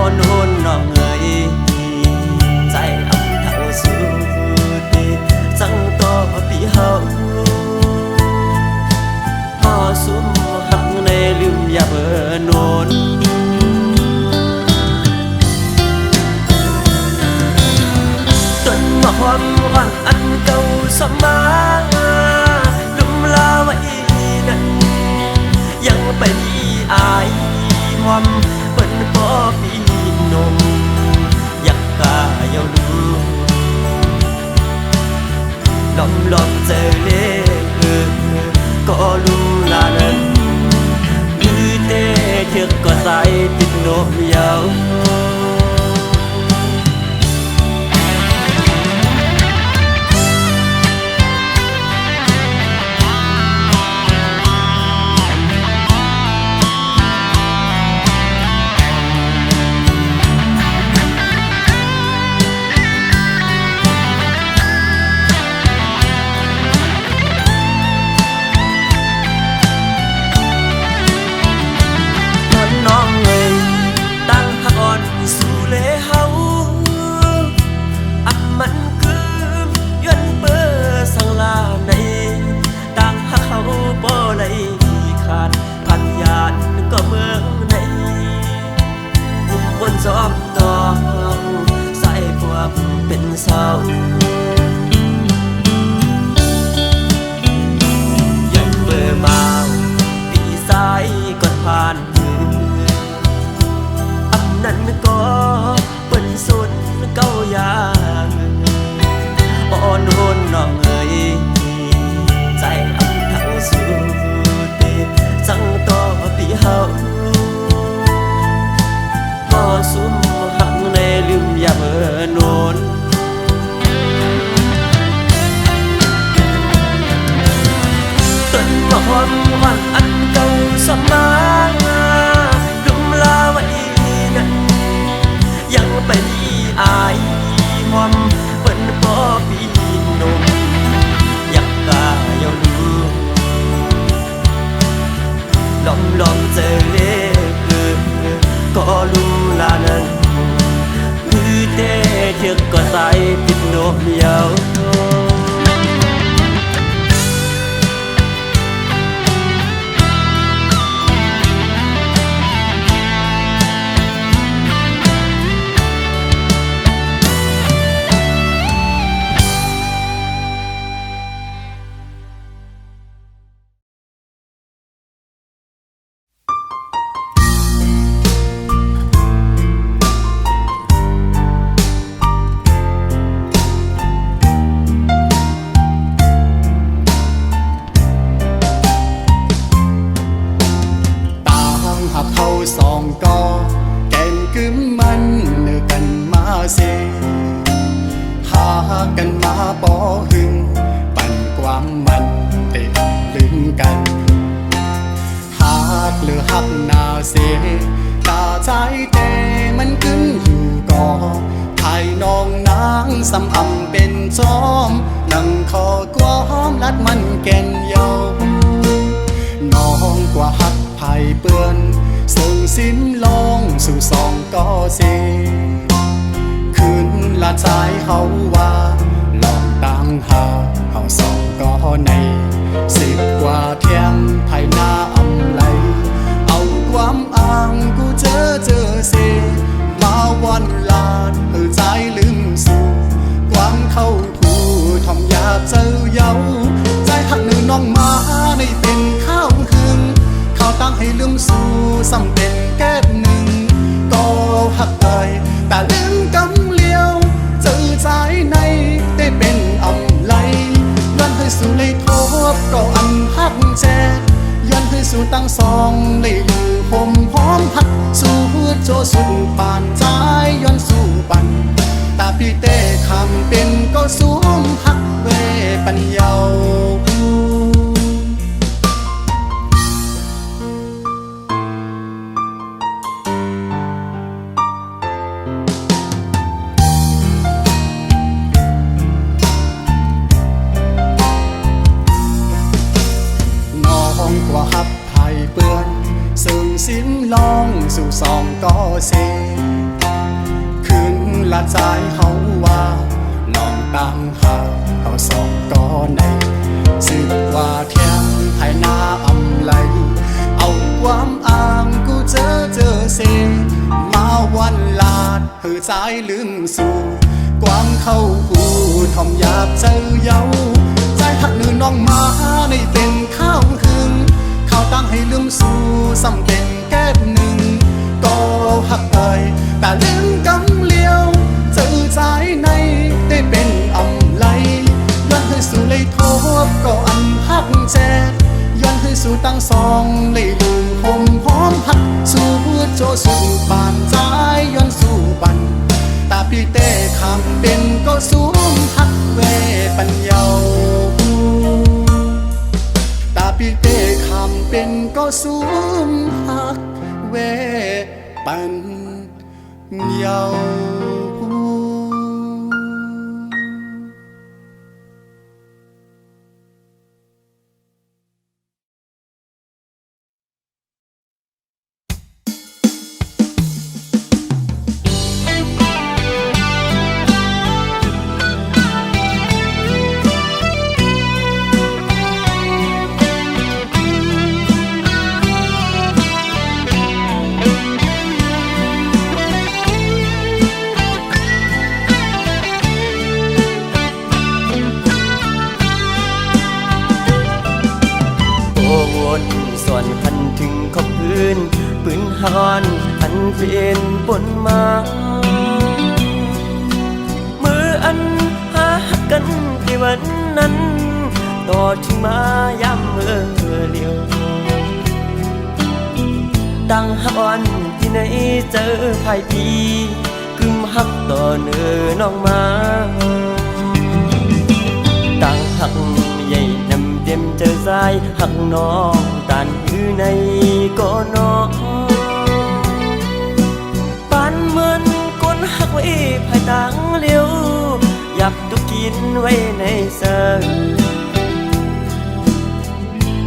อนโอนน้องเอ๋ยใจอับเท่าสุดจังต่อปีเฮาพอสุมหักในลืมอย่าเบอโนนจนมาความหวังอันเก่าสมาลืมลาไว้นั้นยังไปมีอายความเปิ้นพอปีนมอยากกาเยาลูล้อมล้อมเจอเล่ก็ลูลานั้นมือเตะเถือกก็ใส่ติดโนมยาวจอมน้องใส่พวกเป็นเศร้ายังเบื่อมาปีสายก่อนผ่านมืออันนั้นก็เป็นสุดเก้ายางอ่อนโอนน้องเอ๋ยใจอับเท่าสุดจังต่อปีเฮาสุมหักในลืมอย่าเบอโนนต้นความหวังอันเก่าสมาลืมลาไว้นั้นยังไปมีอายความเปิ้นพอปีนมอยากกาเยาลูล้อมล้อมเจอเล่ก็ลูลานั้นคือเตะเถือกก็ใส่ติดโนมยาวสองก็แก่นกึมมันเนื้อกันมาเสหากันมาปอหึงปั่นความมันเตะลึงกันหากหรือหักนาเสตาใจเตมันกึมอยู่ก่อไทยน้องนางสำอำเป็นจอมนั่งคอกวามลัดมันแก่นเยาน้องกว่าหักไผ่เปื้อนส่งสิ้นลงสู่สองก็เสคืนละใจเขาว่าลองตั้งหาเขาสองก็ใน10 กว่าเที่ยงไทยหน้าอำไลเอาความอ้างกูเจอเสมาวันลาดใจลืมสู่ความเข้าผู้ทอมอยากเจอเย้าใจหักหนึ่งน้องมาไม่เป็นข้าวคืนเขาตั้งให้ลืมสู่ซ้ำเป็นแก้มหนึ่งก็หักเอ่ยแต่ลืมกำเลี้ยวเจอใจในได้เป็นอำไลย้อนให้สู่เลยทบก็อันหักแจย้อนให้สู่ตั้งสองเลยอยู่ห่มพร้อมหักสู่โจสุดป่านใจย้อนสู่ปันตาพี่เต้คำเป็นก็สวมหักเวปัญญากว่าหับไผ่เปื้อนซึ่งสิ้นลองสู่สองก็เส ดสายเขาว่าน้องตามหาเขาสองก็ในสึกว่าเทียมให้หน้าอำไหลเอาความอ้างกูเจอเสมาวันลาดเหือสายลืมสู่ความเข้าหูทอมหยาบเจอเย้าใจหักนือน้องมาในเป็นข้าวหึงข้าวตั้งให้ลืมสู่ซ้ำเป็นแก้มหนึ่งก็หักเอ่ยแต่ลืมกำเลี้ยวเจอใจในได้เป็นอำไหลย้อนให้สู่เลยทบก็อันหักแจกย้อนให้สู่ตั้งสองเลยลืมหอมหักสู่โจสู่บานใจย้อนสู่บันตาพี่เต้คำเป็นก็สูงหักเวปัญญาตาพี่เต้คำเป็นก็สูงหักเวปัญญาส่วนคันถึงขอบพื้นปืนฮอนอันเป็นปนมามืออันหากันที่วันนั้นต่อถึงมาย้ำเมื่อเลียวตั้งฮักอ่อนที่ไหนเจอภายพีกึมฮักต่อเนื้อน้องมาตั้งฮักใหญ่นำเต็มเจอสายหักน้องตานอยู่ในก็น้องปานเหมือนก้นหักไว้ภายต่างเลี้ยวยับตุกินไว้ในเสือ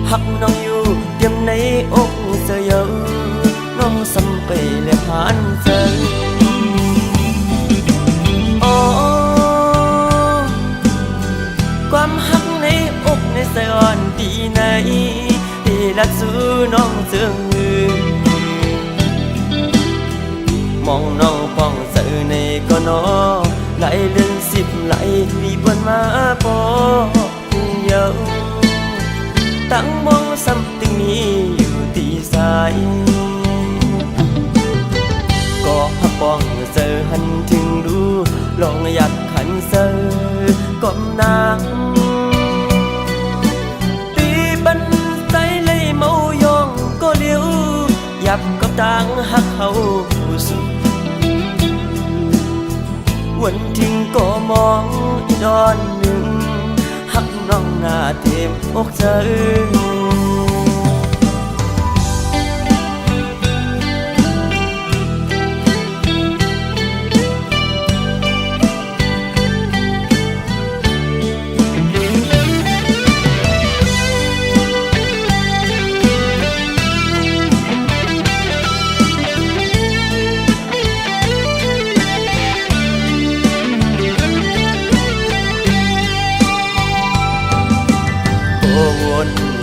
หักน้องอยู่เตรียมในอกเสือเยอะน้องสัมไปและผ่านเสือความหักในอกในสะอ่อนปีไหนที่รักสู้น้องเจืองมือมองน้องป้องเสือในก็นอไหลเลื่อน10ไหลรีบวนมาปอเยาตั้งมองซ้ำตึงมีอยู่ตีสายก็หักป้องเสือหันถึงดูลองอยากขันเสือก้มนางตีบันใจเลยเมายองก็เลี้ยวยับกับต่างหักเขาสุดวันทิ้งก็มองอีดอนหนึ่งหักน้องหน้าเต็มอกเธอ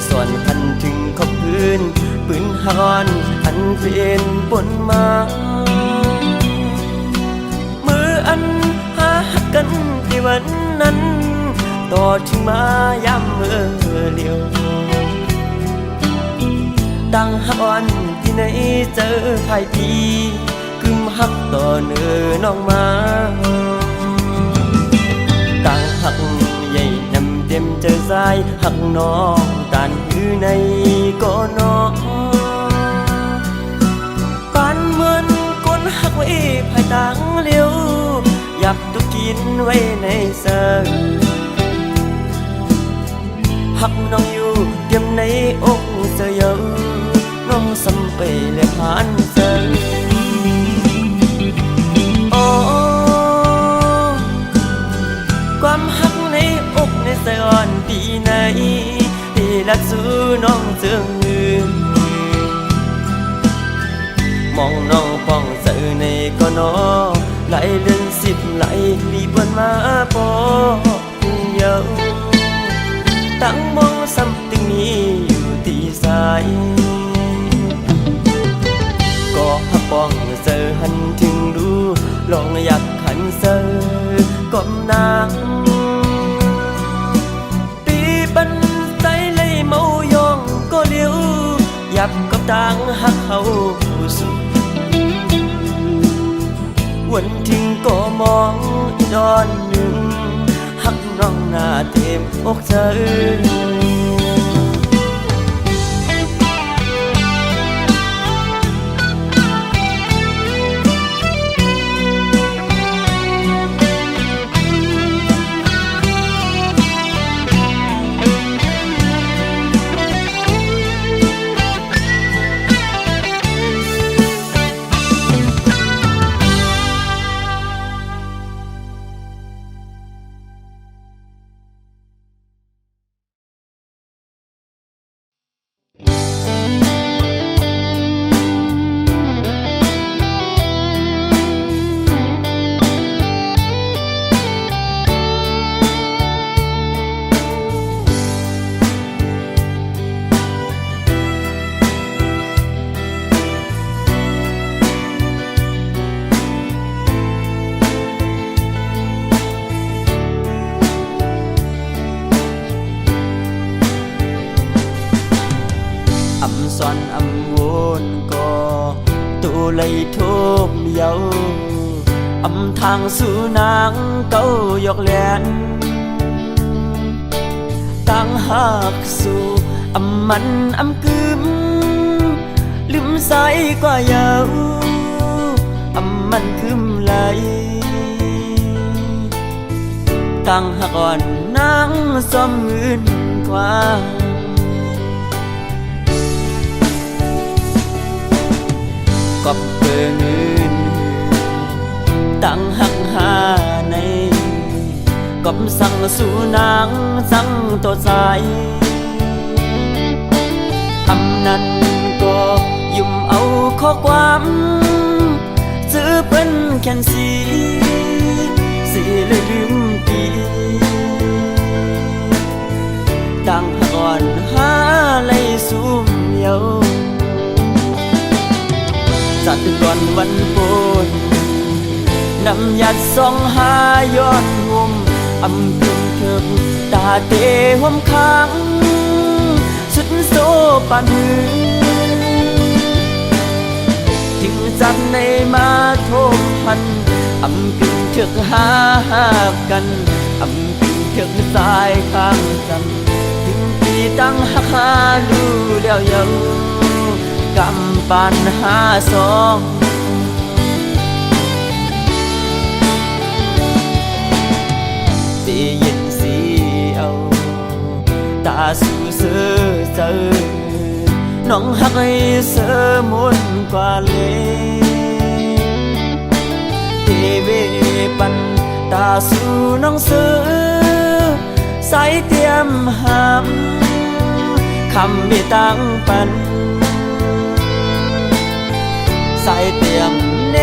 ส่วนคันถึงขอบพื้นปืนฮอนอันเป็นปนมามืออันหากันที่วันนั้นต่อถึงมาย้ำเมื่อเลียวตั้งฮักอ่อนที่ไหนเจอภายพีกึมฮักต่อเนื้อน้องมาตั้งฮักใหญ่นำเต็มเจอสายหักน้องตานอยู่ในก็น้องปานเหมือนก้นหักไว้ภายต่างเลี้ยวยับตุกินไว้ในเสือหักน้องอยู่เตรียมในอกเสือเยอะน้องสัมไปและผ่านเสือความหักในอกในสะอ่อนปีไหนที่รักสู้น้องเจืองมือมองน้องป้องเสือในก็นอไหลเลื่อน บไหลบีบวนมาปอเยาตั้งมองซ้ำตึงนี้อยู่ที่สายก็หักป้องเจอหันถึงดูลองอยากหันเจอก้มนางปีบันใจเลยเมายองก็เลี้ยวหยับก็ต่างหักเขาสุดวันทิ้งก็มองอีดอนหนึ่งหักน้องหน้าเต็มอกเธอสอนอำวนก็ตัวเลยทุบเยาอำทางสู่นางเก้ายกแหลนตั้งหักสู่อำมันอำกึมลืมใสกว่าเยาอำมันคืมไหลตั้งหักอ่อนนางซ้อมเงินกว่าก็เปิดเงินตั้งหักหาในก็สั่งสู่นางสั่งตัวใจอำนั้นก็ยุ่มเอาข้อความซื้อเป็นแค่นสีเลยลืมปีตั้งหักอ่อนหาเลยสุ่มเยาจัดก่อนวันโกนนำยัดส่องหายอดงมอำพึงเถิบตาเตะหวมค้างสุดโซปานหือจึงจัดในมาโทมพันอำพึงเถิกหากันอำพึงเถิกสายข้างจันถึงปีตั้งหักหาดูแล้วเยากำปันหาสองตีเย็นสีเอาตาสู่เสือเจอน้องหักให้เสือมุนกว่าเลยเทเวปันตาสู่น้องเสือใส่เตรียมหามคำไม่ตั้งปันใส่เตรียมเน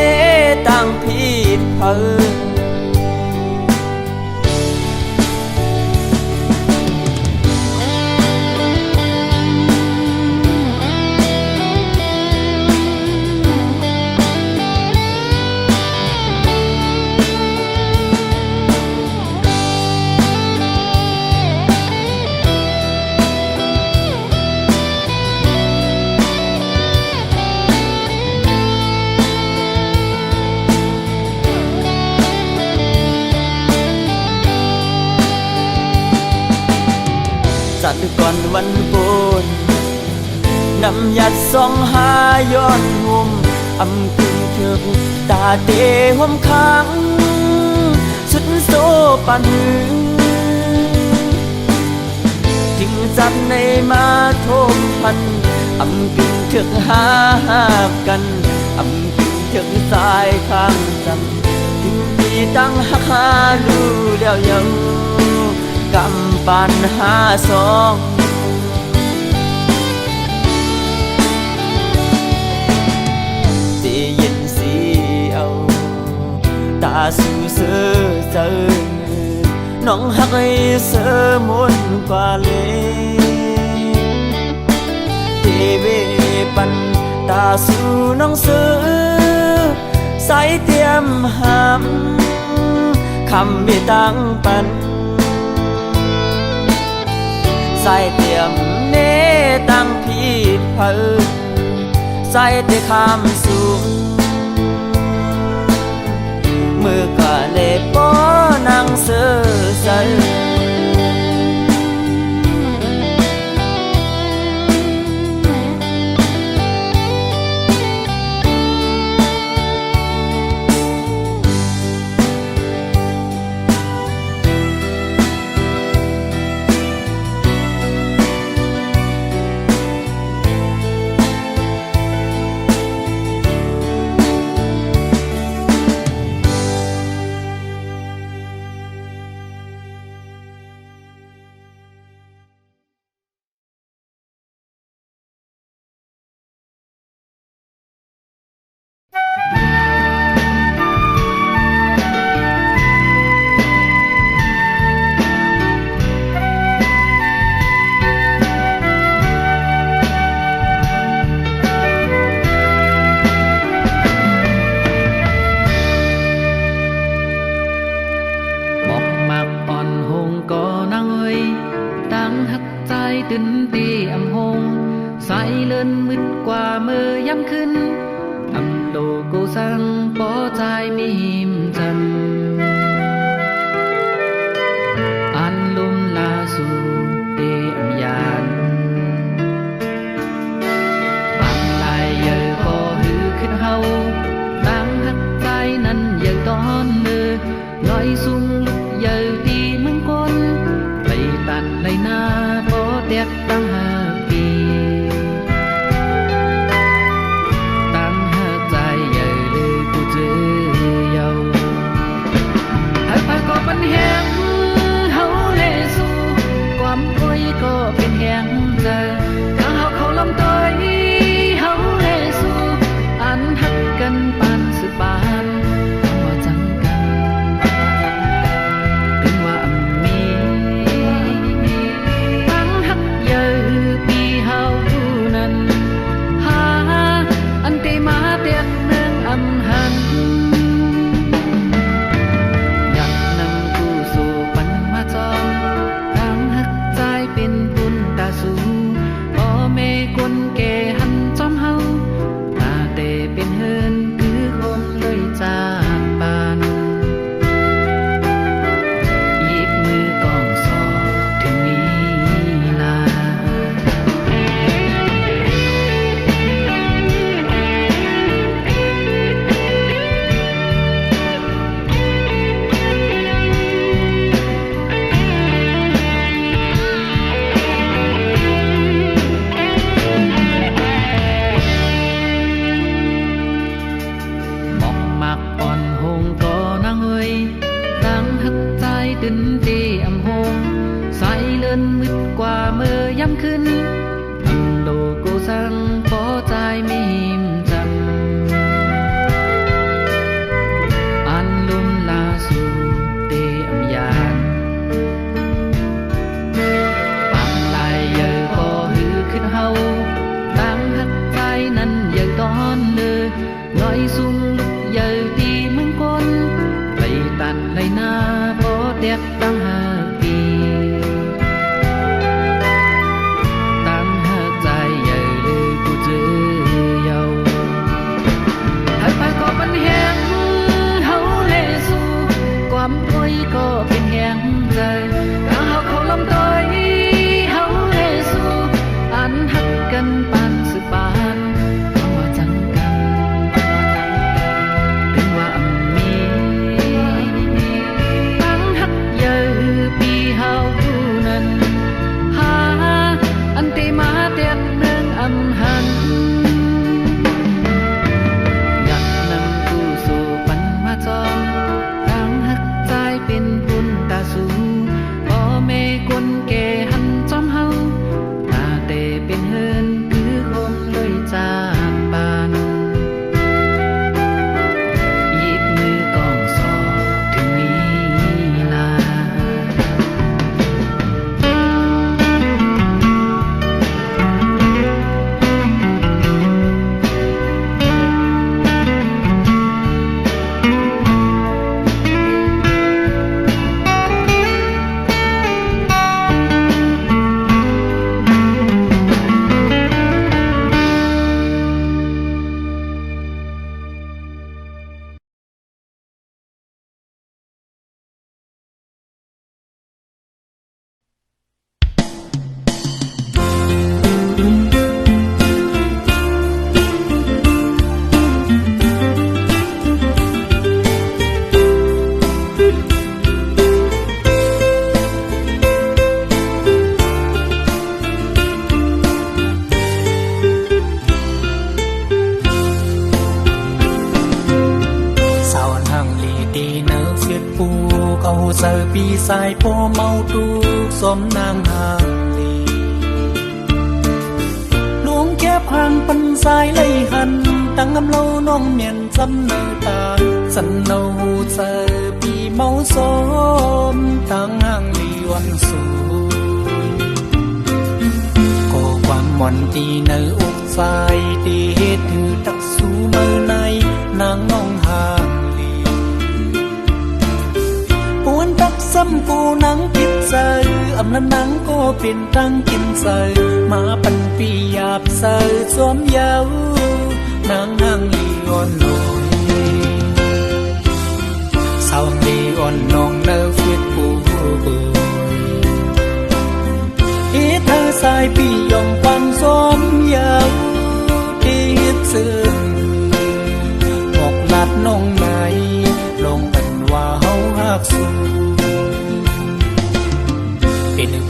ตั้งผิดเพิ่งจัดก่อนวันโกนนำยัดส่องหายอดงมอำพึงเถิบตาเตะหวมค้างสุดโซปานหือจึงจัดในมาโทมพันอำพึงเถิกหากันอำพึงเถิกสายข้างจันถึงปีตั้งหักหาดูแล้วเยากำปันหาสองตีเย็นสีเอา ตาสู่เสือเจอน้องหักไอ้เสือมุนกว่าเลยทีวีปันตาสู่น้องเสือใส่เตรียมหำคำมีตังปันใส่เตรียมเนตังพีดเพิ่นใส่เตคำสูงมือก็เลยป้อนังเสือใส่Hãy subscribe đi nở phiết phù cầu giờ bi sai po mau tu xóm nàng hàng lì luống kép hàng phân sai lấy hằn tăng âm lâu non miền dâm nở ta sân nâu giờ bi mau xóm tăng hàng lì oan sù cô quang mòn đi nở ốc sai đi hết thư tắc su mơ này nàng ngong hàngซ้ำกูนังกินเซออำนั้นนังก็เป็นตั้งกินเซอมาปันปีหยาบเซอสวมเยาวนางนางลีอ่อนลอยสาวลีอ่อนนองเนอฟิดปูบุยอีเธอสายปียองปังสวมเยาที่ฮิตซึ่งออกลัดน้องไหนลงอันว่าเฮาหักสู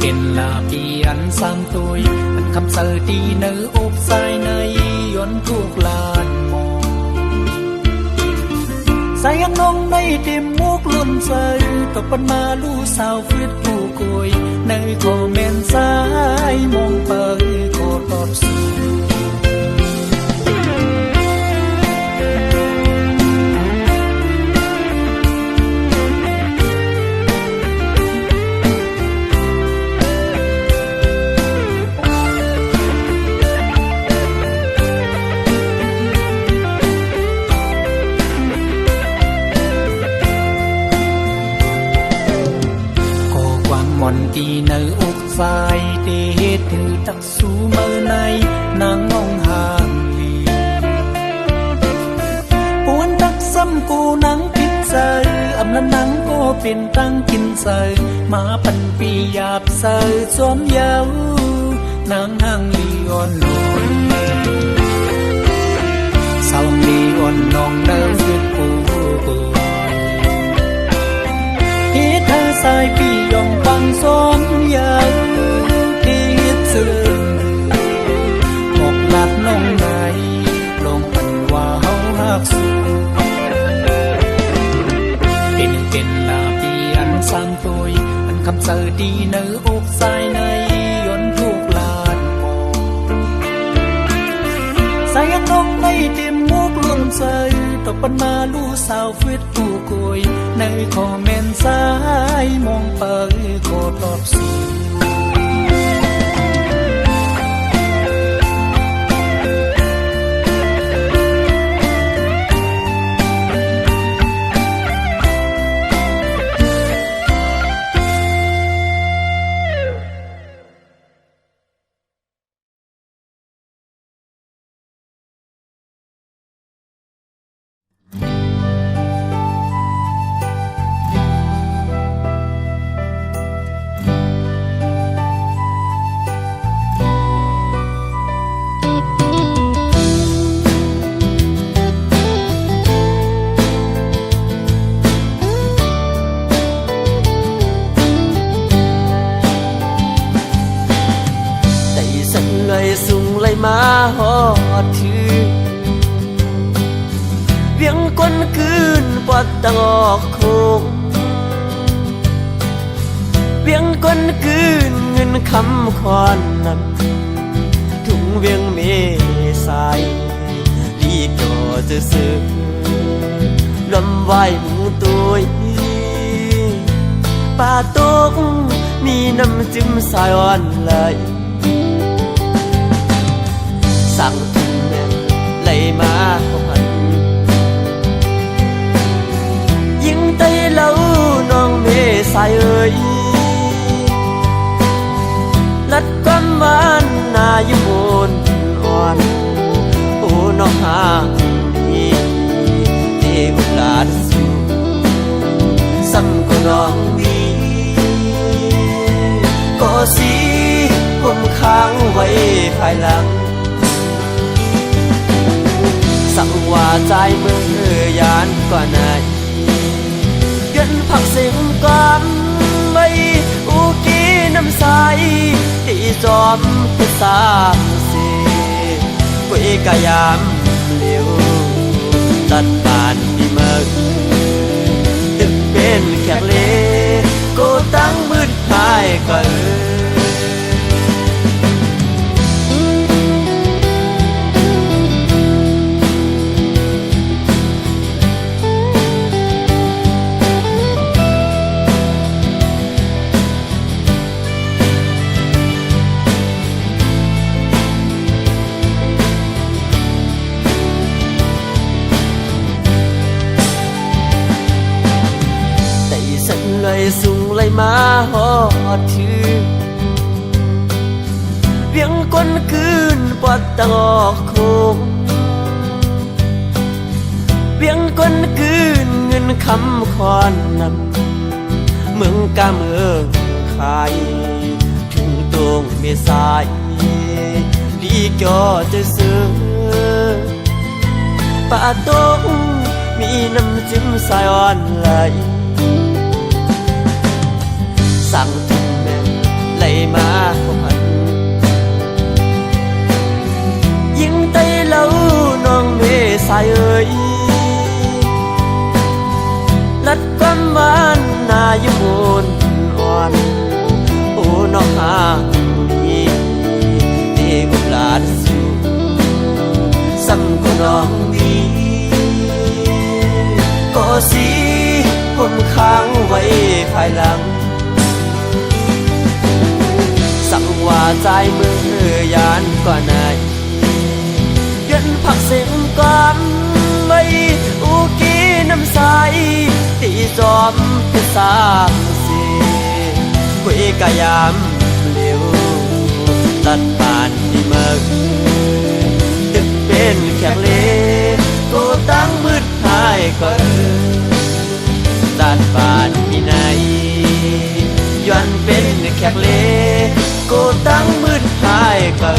เป็นลาปีอันสร้างตัวอันคำเสอดีเนื้ออกสายในย้อนทุกลานมองสายยังน้องในเต็มมุกลุ่นเสอตกปันมาลู่สาวฟิตผู้กุยในคอมเมนต์สายมองเปิดก็ตอบสูđi nở ốc dài để hết từ tắc su mơ này nàng ngong hàng lì buồn tắcซ้ำกูนังพิษเซออำนั้นนังก็เป็นตั้งกินเซอมาปันปีหยาบเซอสวมเยาวนางนางลีอ่อนลอยสาวลีอ่อนนองเนอฟิดปูฮิตเธอสายปียองปังสมเยาที่ฮิตซึ่งออกลัดน้องไหนลงอันว่าเฮาหักสูเป็นลาปีอันสร้างตัวอันคำเสอดีเนื้ออกสายในย้อนทุกลานมองสายยังน้องในเต็มมุกลุ่นเสอตกปันมาลู่สาวฟิตผู้กุยในคอมเมนต์สายมองเปิดก็ตอบสูมาหอดถือเวียงก้นคืนปอดตะงอกโคงเวียงก้นคืนเงินคำคอนนั้นถุงเวียงเมสายดีจอจะซื้อลำไหวหมูตัวป่าตกมีน้ำจิ้มสายอ่อนเลยสั่งถึงแม่ไหลมาหันยิ่งไตเล่าน้องเมสายเอ่ยลัดความหวานนายมนอ่อนโอ้น้องหางดีเทวลาสูซ้ำก็น้องดีก็สีผมค้างไว้ภายหลังสั่งว่าใจมือยานกว่าไหนเงินผักเสียงกันไว้อุกีน้ำใสตีจอมพิสามเสียกุยกายามเหลียวตัดบานที่เมื่อ ก็เลยสูงเลยมาหอดถือเวียงก้นคืนปอดตะอกโคงเวียงก้นคืนเงินคำคอนนำเมืองกาเมืองขายถึงตรงเมษายลีกอจะเสือป่าตงมีน้ำจิ้มสายอ่อนไหลสั่งถึงแม่ไหลมาพันยิงไตเล่าน้องเมสายเอ่ยลัดความหวานนาอยู่บนอ่อนโอ้น้องหาดีดีกุหลาบสูสั่งกูน้องดีก็สิผมค้างไว้ภายหลังสั่งว่าใจมือยานก่อนไหนเย็นผักเสียงก่อนไม่อุกีน้ำใสตีจอมเป็นสามสีคุยกะยามเลี้ยวตัดผ่านที่เมืองดึกเป็นแขกเล่ก็ตั้งมืดหายก็ตัดผ่านที่ไหนย้อนเป็นแขกเล่ก็ตั้งมืดหายก็